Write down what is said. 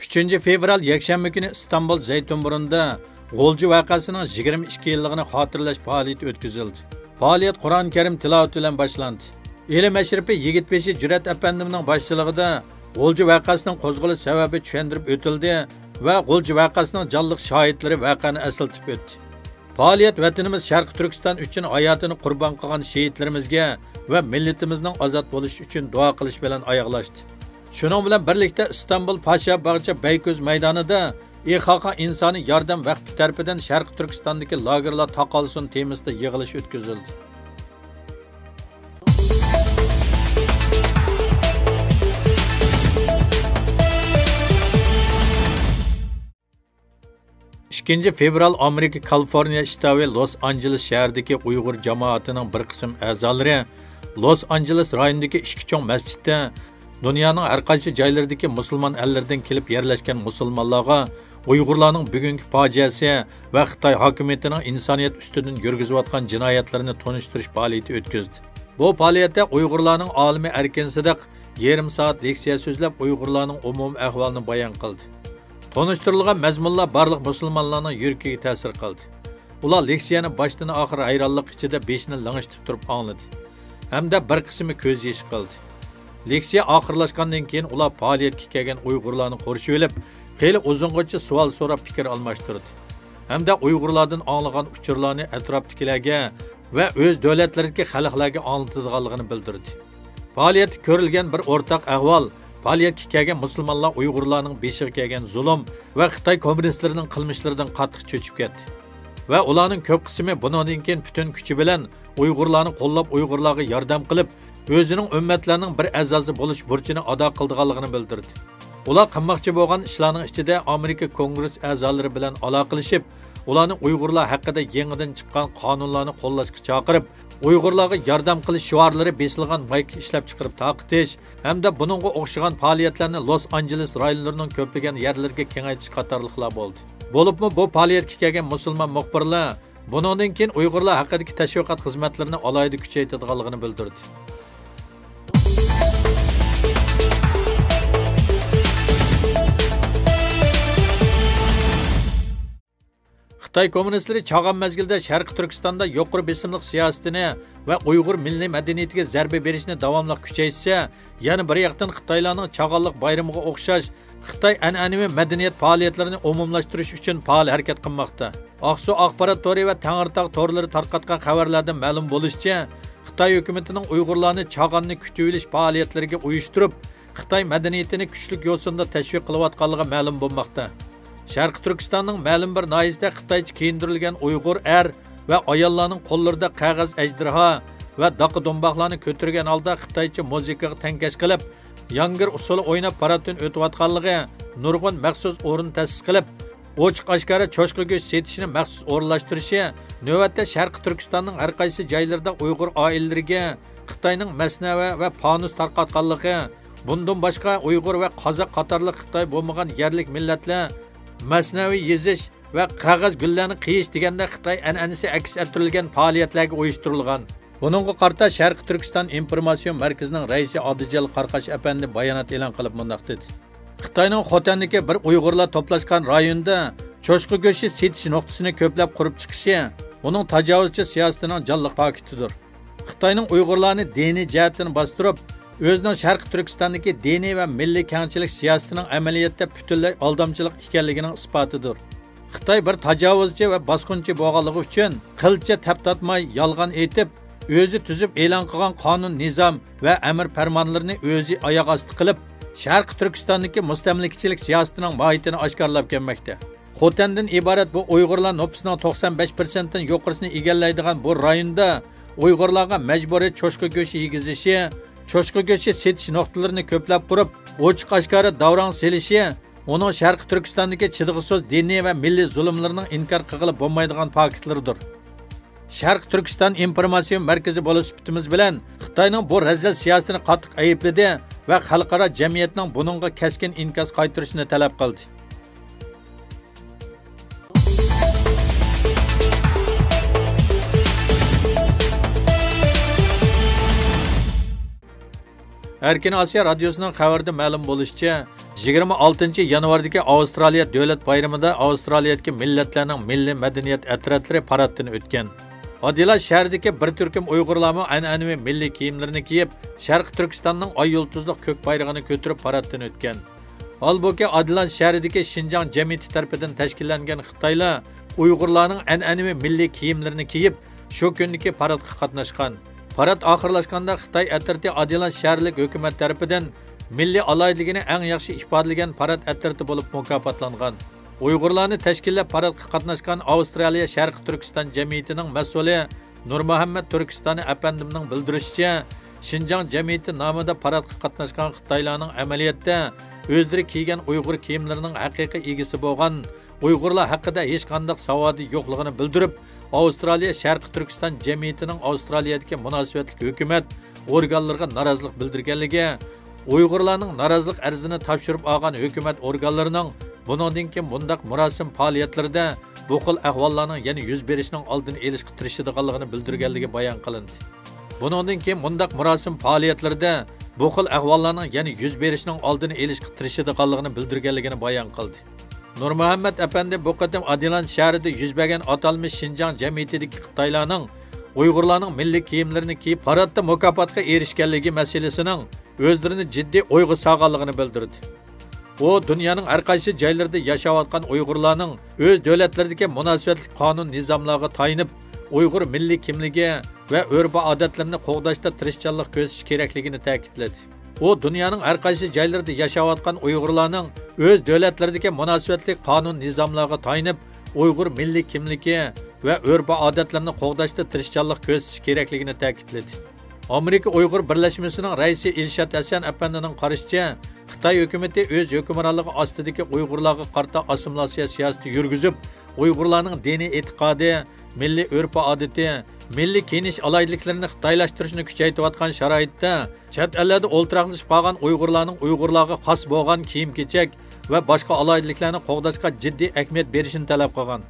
3 fevral yakshanba kuni İstanbul Zeytinburnu'nda G'o'lji vaqasining 22 yilligini xotirlash faoliyati o'tkazildi. Faoliyat Qur'oni Karim tilovati bilan boshlandi. Elim Ashrafi Yigitbeshi Jur'at apandimning boshchiligida G'o'lji vaqasining qo'zg'alish sababi tushuntirib o'tildi va G'o'lji vaqasining jonliq shohidlari vaqani eslatib o'tdi. Faoliyat vatanimiz Sharq Turkiston uchun hayotini qurbon qilgan shehidlarimizga va millatimizning ozod bo'lishi uchun duo qilish bilan oyoqlashdi. Shuning bilan birlikda İstanbul Pasha Bog'cha Bayko'z maydonida İHK insoniy yordam vaqti tarafidan Sharq Turkistondagi lagerlar taqolsin temasida yig'ilish o'tkazildi. İkinci fevral Amerika Kaliforniya shtati Los Angeles shahridagi Uyg'ur jamoatining bir qism a'zolari Los Angeles rayonidagi ikki cho'ng masjidda dunyoning har qaysi joylaridagi musulmon ellardan kelib yerlashgan musulmonlarga Uyg'urlarning bugungi fojiasi va Xitoy hokimiyatining insoniyat ustidan yurgizayotgan jinoyatlarini tonishtirish faoliyati o'tkazdi. Bu faoliyatda Uyg'urlarning olimi Erkin Sidiq yarim soat leksiya so'zlab Uyg'urlarning umumiy ahvolini bayon qildi. Tonishtirilgan mazmunlar barliq musulmonlarning yuragiga ta'sir qildi. Ular leksiyani boshdan oxir hayronlik ichida beshini lang'ishtib turib angladi. Hamda bir qismi ko'z yoshi qildi. Leksiya oxirlashgandan keyin ular faoliyatga kelgan Uyg'urlarni qo'rshib olib, xeyli uzungacha savol so'rab fikr almashtirdi. Hamda Uyg'urlardan anglagan uchurlarni atrofdagilarga va o'z davlatlaridagi xalqlarga anlatadiganligini bildirdi. Faoliyatda ko'rilgan bir o'rtaq ahvol faoliyatga kelgan musulmonlar Uyg'urlarning beshiga kelgan zulm va Xitoy kommunistlarining qilmishlaridan qattiq cho'chib ketdi. Va ularning ko'p qismi bundan keyin butun kuchi bilan Uyg'urlarni qo'llab Uyg'urlarga yordam qilib, o'zining ummatlarining bir a'zosi bo'lish burchini ado qilganligini bildirdi. Ular qilmoqchi bo'lgan ishlarning ichida Amerika Kongress a'zolari bilan aloqalashib, ularni Uyg'urlar haqida yangidan chiqqan qonunlarni qo'llashga chaqirib, Uyg'urlarga yordam qilish shiorlari besilgan mayk ishlab chiqarib taqitish hamda buningga o'xshagan faoliyatlarni Los Angeles rayonlarining ko'plagan yerlariga kengaytirish qatorliqlar bo'ldi. Bo'libmi bu faoliyatga kelgan musulmon muxbirlar bundan keyin Uyg'urlar haqidagi tashviqot xizmatlarini alohida kuchaytirganligini bildirdi. Xitoy kommunistlari chag'an mezgilda Sharq Turkistonda yuqori besimliq siyosatini va Uyg'ur milliy madaniyatiga zarba berishni davomli kuchaytirsa, yana bir yoqdan Xitoylarning chag'anliq bayramiga o'xshash Xitoy an'anaviy madaniyat faoliyatlarini umumlashtirish uchun faol harakat qilmoqda. Aqsu axborot tori va Tangirtog' torlari tarqatgan xabarlardan ma'lum bo'lishicha, Xitoy hukumatining Uyg'urlarni chag'anni kutib olish faoliyatlariga uyushtirib, Xitoy madaniyatini kuchli yo'sinda tashviq qilayotganligi ma'lum bo'lmoqda. Sharq Turkistonning ma'lum bir noyisida Xitoycha kiyindirilgan Uyg'ur va ayollarning qo'llarida qog'oz ajdirho va doqi do'mboqlarni ko'targan holda Xitoycha muzikaga tankash qilib, yangir usuli o'ynab paraddan o'tayotganligi, nurg'un maxsus o'rin ta'sis qilib, ochiq oshkora cho'chqa go'sht setishni maxsus o'rinlashtirishi, navbatda Sharq Turkistonning har qaysi joylarida Uyg'ur oilalariga Xitoyning masnava va panus tarqatganligi, bundan boshqa Uyg'ur va qozoq qatorliq Xitoy bo'lmagan yerlik millatlar masnaviy yezish va qog'oz gullarni qiyish deganda Xitoy an'anasi aks ettirilgan faoliyatlarga uyushtirilgan. Buningga qarta Sharq Turkiston informatsion markazining raisi Odijal Qarqash apandi bayonot e'lon qilib mundaq dedi. Xitoyning Xotandagi bir Uyg'urlar to'plashgan rayonda cho'chqa go'shti setish nuqtasini ko'plab qurib chiqishi uning tajovuzchi siyosatining jonliq faktidir. Xitoyning Uyg'urlarni diniy jihatdan bostirib, o'zining Sharq Turkistondagi diniy va milliy kengchilik siyosatining amaliyotda butunlay aldamchilik ekanligining isbotidir. Xitoy bir tajovuzchi va bosqinchi bo'lganligi uchun qilcha taptatmay yolg'on aytib, o'zi tuzib e'lon qilgan qonun, nizom va amr farmonlarini o'zi oyoq osti qilib, Sharq Turkistondagi mustamlikachilik siyosatining mohiyatini oshkorlab kelmoqda. Xotandan iborat bu Uyg'urlar nüfusining 95% dan yuqorisini egallaydigan bu rayonda Uyg'urlarga majburiy cho'chqa go'shti yegizishi, cho'chqa go'shti setish nuqtalarini ko'plab qurib, ochiq oshkora davron selishi, uning Sharq Turkistondagi chidg'isiz diniy va milliy zulmlarining inkor qilib bo'lmaydigan faktlardir. Sharq Turkiston informatsion markazi bo'lish sifatimiz bilan Xitoyning bu razil siyosatini qattiq aybladi va xalqaro jamiyatning buningga keskin inkos qaytarishni talab qildi. Erkin Asiya radyosunun xabarda ma'lum bo'lishicha, 26 yanvardagi Avstraliya davlat bayramida Avstraliyadagi millatlarning milliy madaniyat atratlari paraddan o'tgan. Adilan shahridagi bir turkum Uyg'urlarmi an'anaviy milliy kiyimlarini kiyib, Sharq Turkistonning oy yulduzliq ko'k bayrog'ini ko'tarib paraddan o'tgan. Holbuki Adilan shahridagi Xinjiang jamiyati tomonidan tashkillangan Xitoylar Uyg'urlarning an'anaviy milliy kiyimlarini kiyib, shu kundagi paradga qatnashgan. Parad oxirlashganda Xitoy atrati Adilan shaharlik hukumat tomonidan milliy alayligini eng yaxshi ifodalagan parad atrati bo'lib mukofotlangan. Uyg'urlarni tashkillab paradga qatnashgan Avstraliya Sharq Turkiston jamiyatining mas'uli Nurmuhammad Turkistoni apandimning bildirishicha, Xinjiang jamiyati nomida paradga qatnashgan Xitoylarning amaliyotda o'zlari kiygan Uyg'ur kiyimlarining haqiqiy egasi bo'lgan Uyg'urlar haqida hech qanday savodi yo'qligini bildirib, Avstraliya Sharq Turkiston jamiyatining Avstraliyadagi munosabatli hukumat organlariga norozilik bildirganligi, Uyg'urlarning norozilik arzini topshirib olgan hukumat organlarining bundan keyin bundaq murosim faoliyatlarida bu xil ahvollarning yana yuz berishining oldini olishga tirishadiganligini bildirganligi bayon qilindi. Bundan keyin bundaq murosim faoliyatlarida bu xil ahvollarning yana yuz berishining oldini olishga tirishadiganligini bildirganligini bayon qildi. Nurmuhammad apandi bu qatam Adilan shahrida yuz bergan atalmish Xinjiang jamiyatidagi Xitoylarning Uyg'urlarning milliy kiyimlarini kiyib paradda mukofotga erishganligi masalasining o'zlarini jiddiy o'yga solganligini bildirdi. O dunyoning har qaysi joylarida yashayotgan Uyg'urlarning o'z davlatlaridagi munosabatli qonun nizomlarga tayinib, Uyg'ur milliy kimligi va urf-odatlarini qo'g'dashda tirishchanlik ko'rsatish kerakligini ta'kidladi. O dunyoning har qaysi joylarida yashayotgan Uyg'urlarning o'z davlatlaridagi munosabatli qonun nizomlarga tayinib, Uyg'ur milliy kimligi va urf-odatlarini qo'g'dashda tirishchanlik ko'rsatish kerakligini ta'kidladi. Amerika Uyg'ur birlashmasining raisi Ilshad Hasan apandining qarashicha, Xitoy hukumatı o'z hukmronligi ostidagi Uyg'urlarga qarta assimilyatsiya siyosati yurgizib, Uyg'urlarning diniy e'tiqodi, milliy urf-odati, milliy kiyinish alayliklarini xitoylashtirishni kuchaytirayotgan sharoitda, chet ellarda o'ltiraqlashib qolgan Uyg'urlarning Uyg'urlarga xos bo'lgan kiyim-kechak va boshqa alayliklarni qo'g'dashga jiddiy ahamiyat berishini talab qilgan.